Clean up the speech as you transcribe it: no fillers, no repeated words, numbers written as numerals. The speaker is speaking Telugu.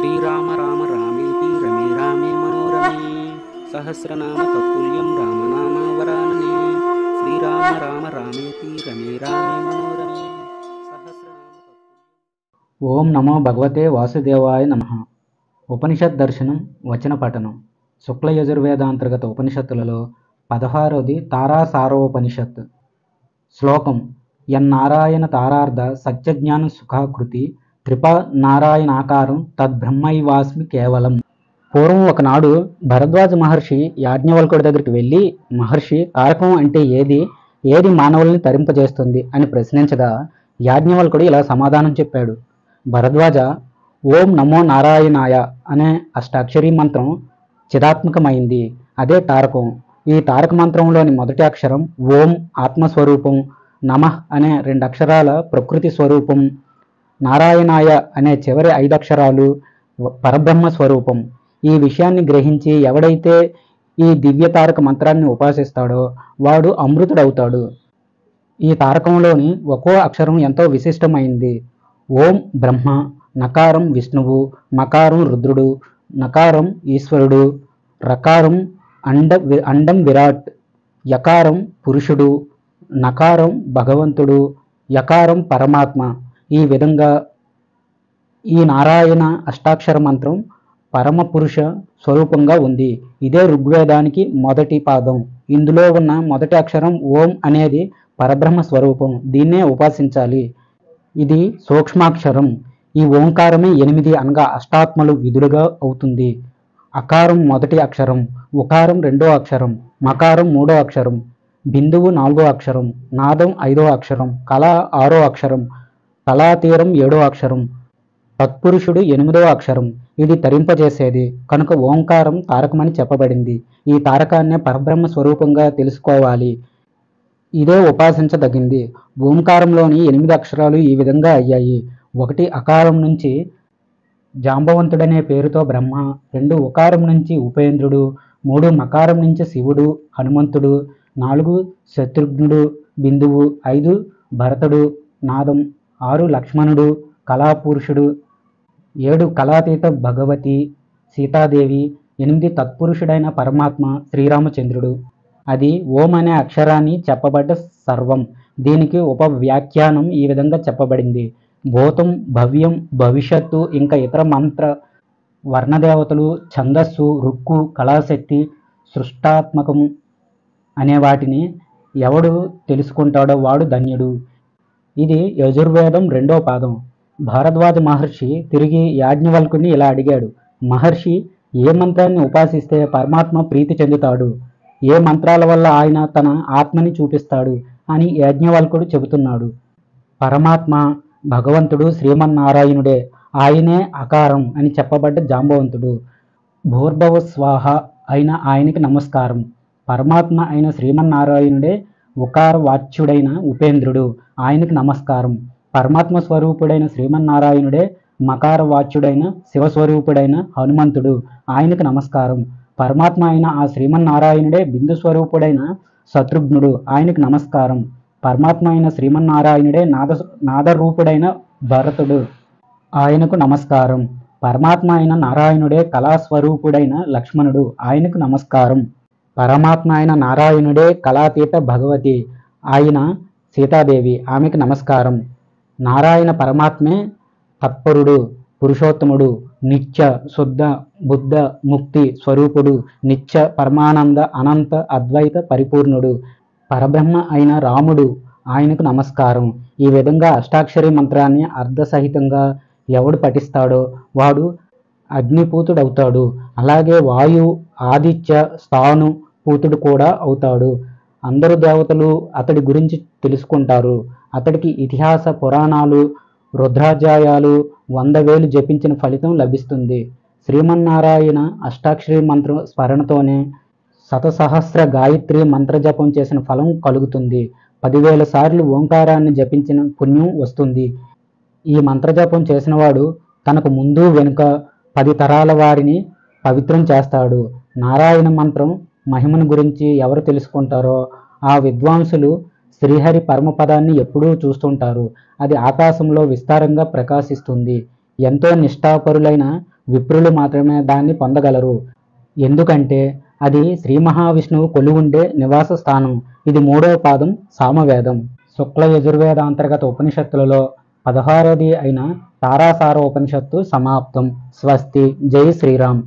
శ్రీరామ రామ రామేతి రమే రామే మనోరమే సహస్రనామ తత్తుల్యం రామనామ వరాననే శ్రీరామ రామ రామేతి రమే రామే మనోరమే సహస్రనామ తత్తుల్యం. ఓం నమో భగవతే వాసుదేవాయ నమః. ఉపనిషత్ దర్శనం వచన పఠనం. శుక్ల యజుర్వేదాంతర్గత ఉపనిషత్తులలో 16వది తారాసారోపనిషత్. శ్లోకం: యన్నారాయణ తారార్థ సత్యజ్ఞాన సుఖాకృతి త్రిప నారాయణాకారం తద్బ్రహ్మైవాస్మి కేవలం. పూర్వం ఒకనాడు భరద్వాజ మహర్షి యాజ్ఞవల్కుడి దగ్గరికి వెళ్ళి, మహర్షి, తారకం అంటే ఏది, ఏది మానవుల్ని తరింపజేస్తుంది అని ప్రశ్నించగా యాజ్ఞవల్కుడు ఇలా సమాధానం చెప్పాడు: భరద్వాజ, ఓం నమో నారాయణాయ అనే అష్టాక్షరీ మంత్రం చిదాత్మకమైంది, అదే తారకం. ఈ తారక మంత్రంలోని మొదటి అక్షరం ఓం ఆత్మస్వరూపం, నమః అనే 2 అక్షరాల ప్రకృతి స్వరూపం, నారాయణాయ అనే చివరి 5 అక్షరాలు పరబ్రహ్మ స్వరూపం. ఈ విషయాన్ని గ్రహించి ఎవడైతే ఈ దివ్య తారక మంత్రాన్ని ఉపాసిస్తాడో వాడు అమృతుడవుతాడు. ఈ తారకంలోని ఒక్కో అక్షరం ఎంతో విశిష్టమైంది. ఓం బ్రహ్మ, నకారం విష్ణువు, మకారం రుద్రుడు, నకారం ఈశ్వరుడు, రకారం అండం విరాట్, యకారం పురుషుడు, నకారం భగవంతుడు, యకారం పరమాత్మ. ఈ విధంగా ఈ నారాయణ అష్టాక్షర మంత్రం పరమ పురుష స్వరూపంగా ఉంది. ఇదే ఋగ్వేదానికి మొదటి పాదం. ఇందులో ఉన్న మొదటి అక్షరం ఓం అనేది పరబ్రహ్మ స్వరూపం. దీన్నే ఉపాసించాలి. ఇది సూక్ష్మాక్షరం. ఈ ఓంకారమే 8 అనగా అష్టాత్మలు విధులుగా అవుతుంది. అకారం మొదటి అక్షరం, ఉకారం 2వ అక్షరం, మకారం 3వ అక్షరం, బిందువు 4వ అక్షరం, నాదం 5వ అక్షరం, కళ 6వ అక్షరం, కళాతీరం 7వ అక్షరం, తత్పురుషుడు 8వ అక్షరం. ఇది తరింపజేసేది కనుక ఓంకారం తారకమని చెప్పబడింది. ఈ తారకాన్నే పరబ్రహ్మ స్వరూపంగా తెలుసుకోవాలి. ఇదే ఉపాసించదగింది. ఓంకారంలోని 8 అక్షరాలు ఈ విధంగా అయ్యాయి: 1 అకారం నుంచి జాంబవంతుడనే పేరుతో బ్రహ్మ, 2 ఉకారం నుంచి ఉపేంద్రుడు, 3 మకారం నుంచి శివుడు హనుమంతుడు, 4 శత్రుఘ్నుడు బిందువు, 5 భరతుడు నాదం, 6 లక్ష్మణుడు కళాపురుషుడు, 7 కళాతీత భగవతి సీతాదేవి, 8 తత్పురుషుడైన పరమాత్మ శ్రీరామచంద్రుడు. అది ఓం అనే అక్షరాన్ని చెప్పబడ్డ సర్వం. దీనికి ఉపవ్యాఖ్యానం ఈ విధంగా చెప్పబడింది: భూతం, భవ్యం, భవిష్యత్తు, ఇంకా ఇతర మంత్ర వర్ణదేవతలు, ఛందస్సు, రుక్కు, కళాశక్తి, సృష్టాత్మకం అనే వాటిని ఎవడు తెలుసుకుంటాడో వాడు ధన్యుడు. ఇది యజుర్వేదం 2వ పాదం. భారద్వాజ మహర్షి తిరిగి యాజ్ఞవల్కుడిని ఇలా అడిగాడు: మహర్షి, ఏ మంత్రాన్ని ఉపాసిస్తే పరమాత్మ ప్రీతి చెందుతాడు? ఏ మంత్రాల వల్ల ఆయన తన ఆత్మని చూపిస్తాడు అని యాజ్ఞవల్కుడు చెబుతున్నాడు. పరమాత్మ భగవంతుడు శ్రీమన్నారాయణుడే. ఆయనే అకారం అని చెప్పబడ్డ జాంబవంతుడు. భూర్భవ స్వాహ అయిన ఆయనకి నమస్కారం. పరమాత్మ అయిన శ్రీమన్నారాయణుడే ఉకార వాచ్యుడైన ఉపేంద్రుడు. ఆయనకి నమస్కారం. పరమాత్మ స్వరూపుడైన శ్రీమన్నారాయణుడే మకార వాచ్యుడైన శివస్వరూపుడైన హనుమంతుడు. ఆయనకు నమస్కారం. పరమాత్మ అయిన ఆ శ్రీమన్నారాయణుడే బిందు స్వరూపుడైన శత్రుఘ్నుడు. ఆయనకు నమస్కారం. పరమాత్మ అయిన శ్రీమన్నారాయణుడే నాదరూపుడైన భరతుడు. ఆయనకు నమస్కారం. పరమాత్మ అయిన నారాయణుడే కళాస్వరూపుడైన లక్ష్మణుడు. ఆయనకు నమస్కారం. పరమాత్మ అయిన నారాయణుడే కళాతీత భగవతి, ఆయన సీతాదేవి, ఆమెకు నమస్కారం. నారాయణ పరమాత్మే తత్పరుడు, పురుషోత్తముడు, నిత్య శుద్ధ బుద్ధ ముక్తి స్వరూపుడు, నిత్య పరమానంద అనంత అద్వైత పరిపూర్ణుడు, పరబ్రహ్మ అయిన రాముడు. ఆయనకు నమస్కారం. ఈ విధంగా అష్టాక్షరి మంత్రాన్ని అర్ధసహితంగా ఎవడు పఠిస్తాడో వాడు అగ్నిపూతుడవుతాడు. అలాగే వాయు, ఆదిత్య, స్థాను పూతుడు కూడా అవుతాడు. అందరు దేవతలు అతడి గురించి తెలుసుకుంటారు. అతడికి ఇతిహాస పురాణాలు, రుద్రాధ్యాయాలు 100,000 జపించిన ఫలితం లభిస్తుంది. శ్రీమన్నారాయణ అష్టాక్షరి మంత్ర స్మరణతోనే శతసహస్ర గాయత్రి మంత్రజపం చేసిన ఫలం కలుగుతుంది. 10,000 సార్లు ఓంకారాన్ని జపించిన పుణ్యం వస్తుంది. ఈ మంత్రజపం చేసినవాడు తనకు ముందు వెనుక 10 తరాల వారిని పవిత్రం చేస్తాడు. నారాయణ మంత్రం మహిమను గురించి ఎవరు తెలుసుకుంటారో ఆ విద్వాంసులు శ్రీహరి పరమపదాన్ని ఎప్పుడూ చూస్తుంటారు. అది ఆకాశంలో విస్తారంగా ప్రకాశిస్తుంది. ఎంతో నిష్ఠాపరులైన విప్రులు మాత్రమే దాన్ని పొందగలరు. ఎందుకంటే అది శ్రీ మహావిష్ణువు కొలువుండే నివాస స్థానం. ఇది 3వ పాదం సామవేదం. శుక్ల యజుర్వేదాంతర్గత ఉపనిషత్తులలో 16వది అయిన తారాసార ఉపనిషత్తు సమాప్తం. స్వస్తి. జై శ్రీరామ్.